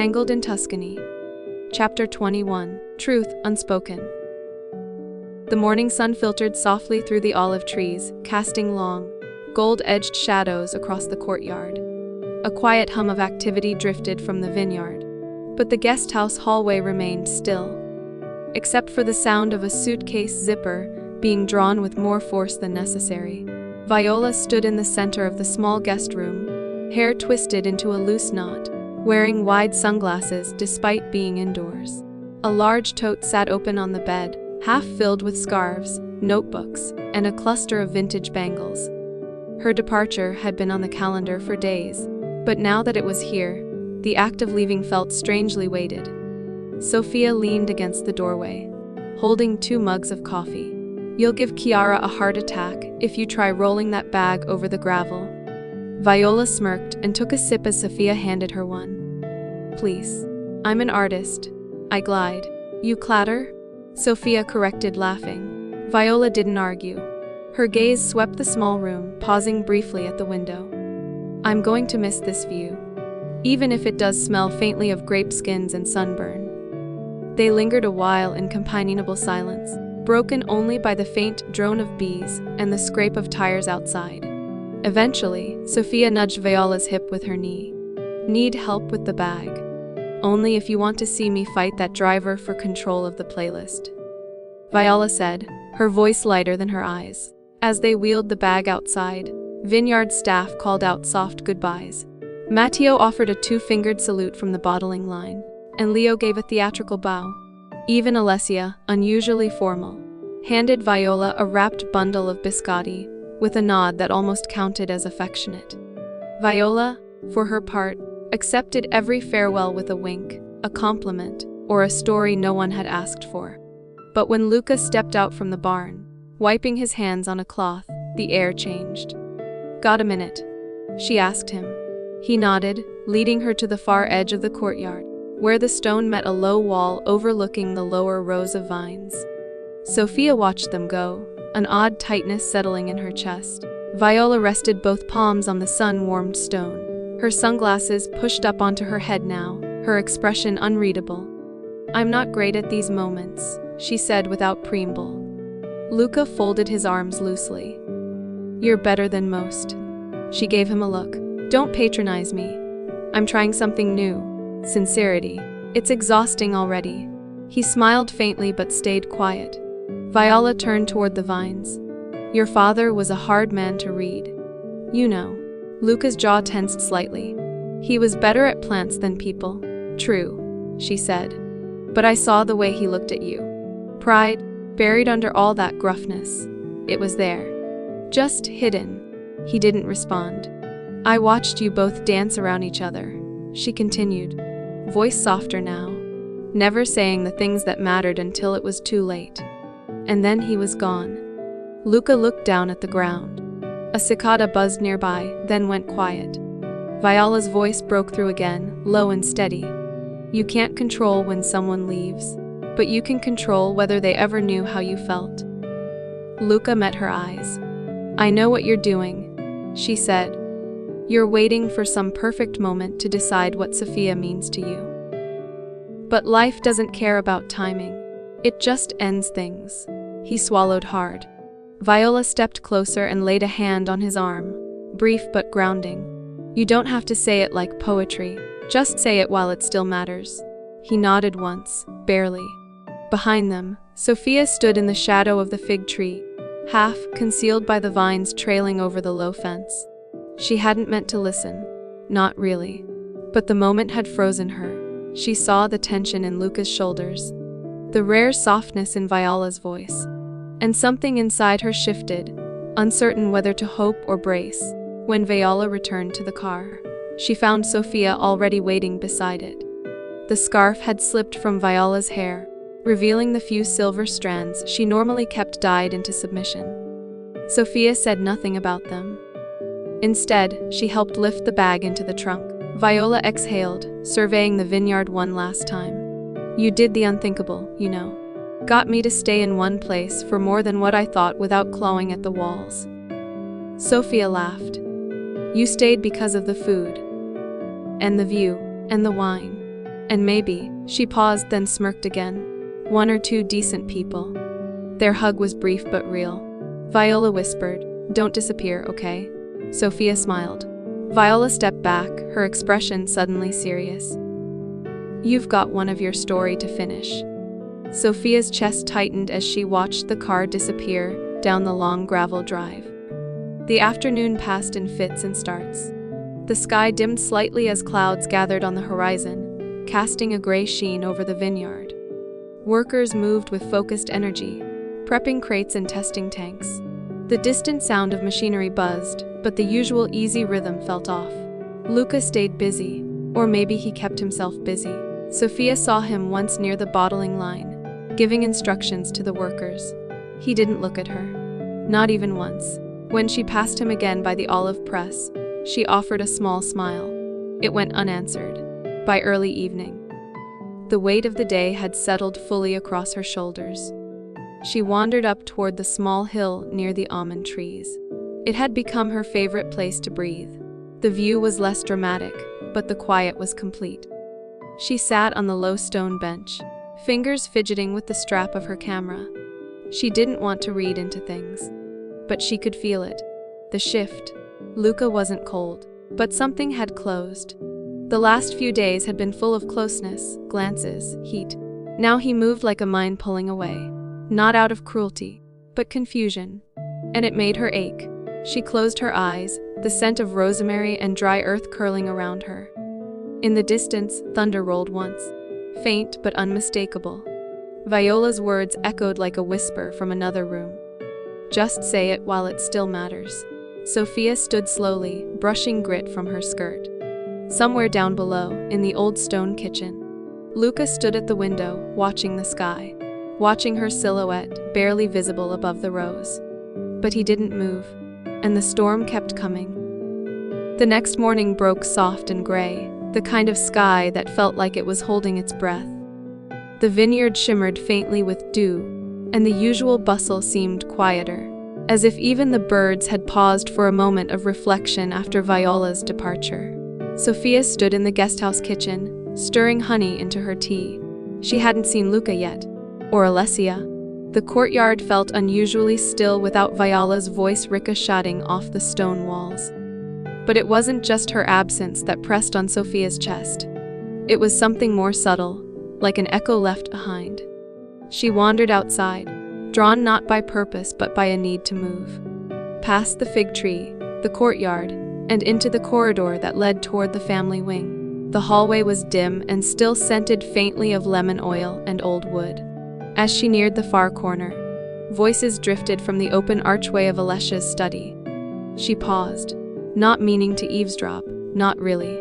Tangled in Tuscany. Chapter 21. Truth Unspoken. The morning sun filtered softly through the olive trees, casting long, gold-edged shadows across the courtyard. A quiet hum of activity drifted from the vineyard, but the guesthouse hallway remained still, except for the sound of a suitcase zipper being drawn with more force than necessary. Viola stood in the center of the small guest room, hair twisted into a loose knot, wearing wide sunglasses despite being indoors. A large tote sat open on the bed, half filled with scarves, notebooks, and a cluster of vintage bangles. Her departure had been on the calendar for days, but now that it was here, the act of leaving felt strangely weighted. Sophia leaned against the doorway, holding 2 mugs of coffee. "You'll give Chiara a heart attack if you try rolling that bag over the gravel." Viola smirked and took a sip as Sophia handed her one. "Please. I'm an artist. I glide. You clatter?" Sophia corrected, laughing. Viola didn't argue. Her gaze swept the small room, pausing briefly at the window. "I'm going to miss this view, even if it does smell faintly of grape skins and sunburn." They lingered a while in companionable silence, broken only by the faint drone of bees and the scrape of tires outside. Eventually, Sophia nudged Viola's hip with her knee. "Need help with the bag? Only if you want to see me fight that driver for control of the playlist," Viola said, her voice lighter than her eyes. As they wheeled the bag outside, vineyard staff called out soft goodbyes. Matteo offered a 2-fingered salute from the bottling line, and Leo gave a theatrical bow. Even Alessia, unusually formal, handed Viola a wrapped bundle of biscotti, with a nod that almost counted as affectionate. Viola, for her part, accepted every farewell with a wink, a compliment, or a story no one had asked for. But when Luca stepped out from the barn, wiping his hands on a cloth, the air changed. "Got a minute?" she asked him. He nodded, leading her to the far edge of the courtyard, where the stone met a low wall overlooking the lower rows of vines. Sophia watched them go, an odd tightness settling in her chest. Viola rested both palms on the sun-warmed stone, her sunglasses pushed up onto her head now, her expression unreadable. "I'm not great at these moments," she said without preamble. Luca folded his arms loosely. "You're better than most." She gave him a look. "Don't patronize me. I'm trying something new. Sincerity. It's exhausting already." He smiled faintly but stayed quiet. Viola turned toward the vines. "Your father was a hard man to read. You know." Luca's jaw tensed slightly. "He was better at plants than people." "True," she said. "But I saw the way he looked at you. Pride, buried under all that gruffness. It was there. Just hidden." He didn't respond. "I watched you both dance around each other," she continued, voice softer now, never saying the things that mattered until it was too late. And then he was gone. Luca looked down at the ground. A cicada buzzed nearby, then went quiet. Viola's voice broke through again, low and steady. "You can't control when someone leaves, but you can control whether they ever knew how you felt." Luca met her eyes. "I know what you're doing," she said. "You're waiting for some perfect moment to decide what Sophia means to you. But life doesn't care about timing. It just ends things." He swallowed hard. Viola stepped closer and laid a hand on his arm, brief but grounding. "You don't have to say it like poetry. Just say it while it still matters." He nodded once, barely. Behind them, Sophia stood in the shadow of the fig tree, half concealed by the vines trailing over the low fence. She hadn't meant to listen. Not really. But the moment had frozen her. She saw the tension in Luca's shoulders, the rare softness in Viola's voice, and something inside her shifted, uncertain whether to hope or brace. When Viola returned to the car, she found Sophia already waiting beside it. The scarf had slipped from Viola's hair, revealing the few silver strands she normally kept dyed into submission. Sophia said nothing about them. Instead, she helped lift the bag into the trunk. Viola exhaled, surveying the vineyard one last time. "You did the unthinkable, you know. Got me to stay in one place for more than what I thought without clawing at the walls." Sophia laughed. "You stayed because of the food. And the view. And the wine. And maybe, she paused then smirked again, 1 or 2 decent people. Their hug was brief but real. Viola whispered, "Don't disappear, okay?" Sophia smiled. Viola stepped back, her expression suddenly serious. "You've got one of your story to finish." Sophia's chest tightened as she watched the car disappear down the long gravel drive. The afternoon passed in fits and starts. The sky dimmed slightly as clouds gathered on the horizon, casting a gray sheen over the vineyard. Workers moved with focused energy, prepping crates and testing tanks. The distant sound of machinery buzzed, but the usual easy rhythm felt off. Luca stayed busy, or maybe he kept himself busy. Sophia saw him once near the bottling line, giving instructions to the workers. He didn't look at her. Not even once. When she passed him again by the olive press, she offered a small smile. It went unanswered. By early evening, the weight of the day had settled fully across her shoulders. She wandered up toward the small hill near the almond trees. It had become her favorite place to breathe. The view was less dramatic, but the quiet was complete. She sat on the low stone bench, fingers fidgeting with the strap of her camera. She didn't want to read into things, but she could feel it. The shift. Luca wasn't cold, but something had closed. The last few days had been full of closeness, glances, heat. Now he moved like a mind pulling away, not out of cruelty, but confusion. And it made her ache. She closed her eyes, the scent of rosemary and dry earth curling around her. In the distance, thunder rolled once, faint but unmistakable. Viola's words echoed like a whisper from another room. "Just say it while it still matters." Sophia stood slowly, brushing grit from her skirt. Somewhere down below, in the old stone kitchen, Luca stood at the window, watching the sky, watching her silhouette, barely visible above the rows. But he didn't move, and the storm kept coming. The next morning broke soft and gray, the kind of sky that felt like it was holding its breath. The vineyard shimmered faintly with dew, and the usual bustle seemed quieter, as if even the birds had paused for a moment of reflection after Viola's departure. Sophia stood in the guesthouse kitchen, stirring honey into her tea. She hadn't seen Luca yet, or Alessia. The courtyard felt unusually still without Viola's voice ricocheting off the stone walls. But it wasn't just her absence that pressed on Sophia's chest. It was something more subtle, like an echo left behind. She wandered outside, drawn not by purpose but by a need to move. Past the fig tree, the courtyard, and into the corridor that led toward the family wing. The hallway was dim and still scented faintly of lemon oil and old wood. As she neared the far corner, voices drifted from the open archway of Alessia's study. She paused, not meaning to eavesdrop, not really.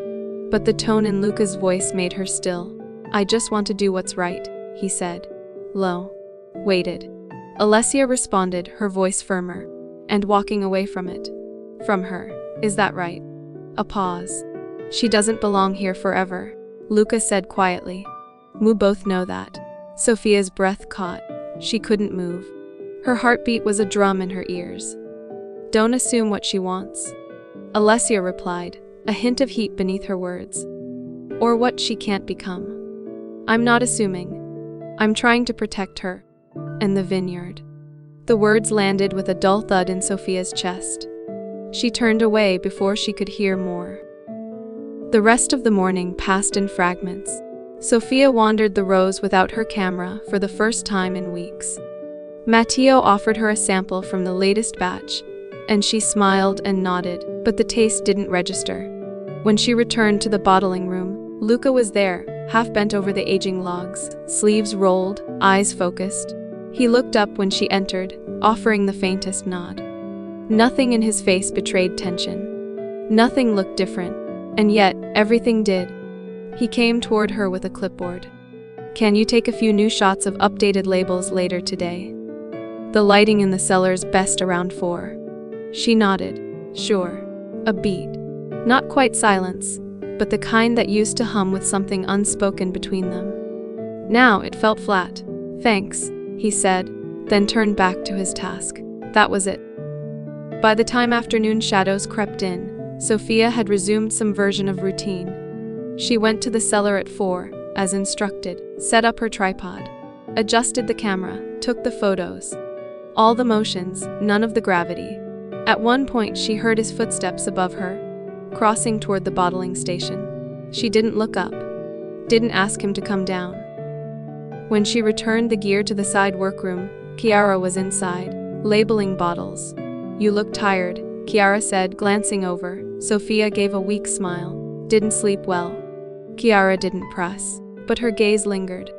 But the tone in Luca's voice made her still. "I just want to do what's right," he said. Low. Waited. Alessia responded, her voice firmer, and walking away from it. From her. "Is that right?" A pause. "She doesn't belong here forever," Luca said quietly. "We both know that." Sophia's breath caught. She couldn't move. Her heartbeat was a drum in her ears. "Don't assume what she wants," Alessia replied, a hint of heat beneath her words. "Or what she can't become." "I'm not assuming. I'm trying to protect her. And the vineyard." The words landed with a dull thud in Sophia's chest. She turned away before she could hear more. The rest of the morning passed in fragments. Sophia wandered the rows without her camera for the first time in weeks. Matteo offered her a sample from the latest batch, and she smiled and nodded, but the taste didn't register. When she returned to the bottling room, Luca was there, half bent over the aging logs, sleeves rolled, eyes focused. He looked up when she entered, offering the faintest nod. Nothing in his face betrayed tension. Nothing looked different, and yet everything did. He came toward her with a clipboard. "Can you take a few new shots of updated labels later today? The lighting in the cellar's best around 4. She nodded. "Sure." A beat. Not quite silence, but the kind that used to hum with something unspoken between them. Now it felt flat. "Thanks," he said, then turned back to his task. That was it. By the time afternoon shadows crept in, Sophia had resumed some version of routine. She went to the cellar at 4, as instructed, set up her tripod, adjusted the camera, took the photos. All the motions, none of the gravity. At one point she heard his footsteps above her, crossing toward the bottling station. She didn't look up, didn't ask him to come down. When she returned the gear to the side workroom, Chiara was inside, labeling bottles. "You look tired," Chiara said, glancing over. Sophia gave a weak smile. "Didn't sleep well." Chiara didn't press, but her gaze lingered.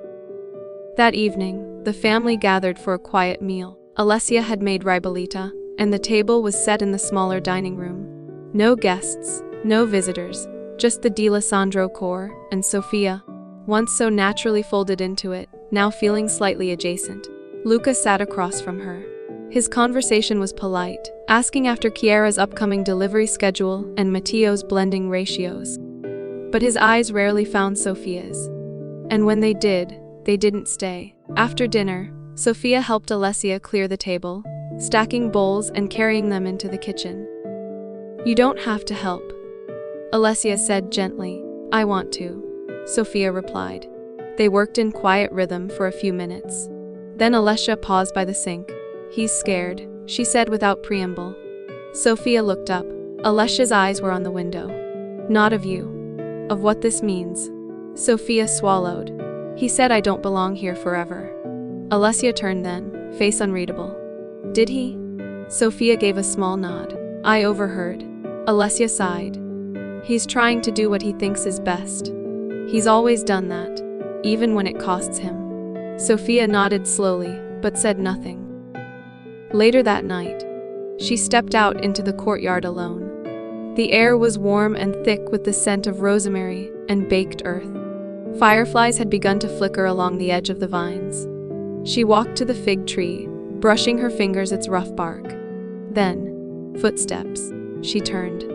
That evening, the family gathered for a quiet meal. Alessia had made ribollita, and the table was set in the smaller dining room. No guests, no visitors, just the D'Alessandro core and Sophia, once so naturally folded into it, now feeling slightly adjacent. Luca sat across from her. His conversation was polite, asking after Chiara's upcoming delivery schedule and Matteo's blending ratios. But his eyes rarely found Sophia's. And when they did, they didn't stay. After dinner, Sophia helped Alessia clear the table, stacking bowls and carrying them into the kitchen. "You don't have to help," Alessia said gently. "I want to," Sophia replied. They worked in quiet rhythm for a few minutes. Then Alessia paused by the sink. "He's scared," she said without preamble. Sophia looked up. Alessia's eyes were on the window. "Not of you. Of what this means." Sophia swallowed. "He said I don't belong here forever." Alessia turned then, face unreadable. "Did he?" Sophia gave a small nod. "I overheard." Alessia sighed. "He's trying to do what he thinks is best. He's always done that, even when it costs him." Sophia nodded slowly, but said nothing. Later that night, she stepped out into the courtyard alone. The air was warm and thick with the scent of rosemary and baked earth. Fireflies had begun to flicker along the edge of the vines. She walked to the fig tree, brushing her fingers its rough bark. Then, footsteps. She turned.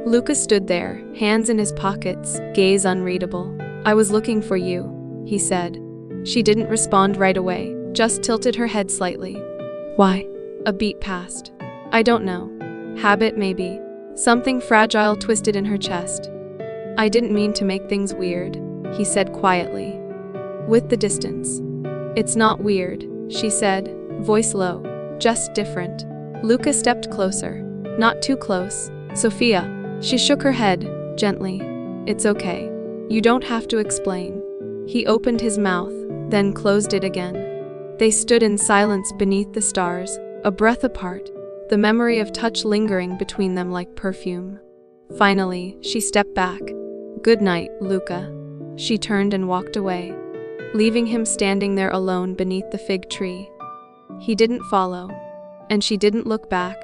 Luca stood there, hands in his pockets, gaze unreadable. "I was looking for you," he said. She didn't respond right away, just tilted her head slightly. "Why?" A beat passed. "I don't know. Habit, maybe." Something fragile twisted in her chest. "I didn't mean to make things weird," he said quietly. With the distance. "It's not weird," she said, voice low. "Just different." Luca stepped closer. "Not too close, Sophia." She shook her head, gently. "It's okay. You don't have to explain." He opened his mouth, then closed it again. They stood in silence beneath the stars, a breath apart, the memory of touch lingering between them like perfume. Finally, she stepped back. "Good night, Luca." She turned and walked away, leaving him standing there alone beneath the fig tree. He didn't follow, and she didn't look back.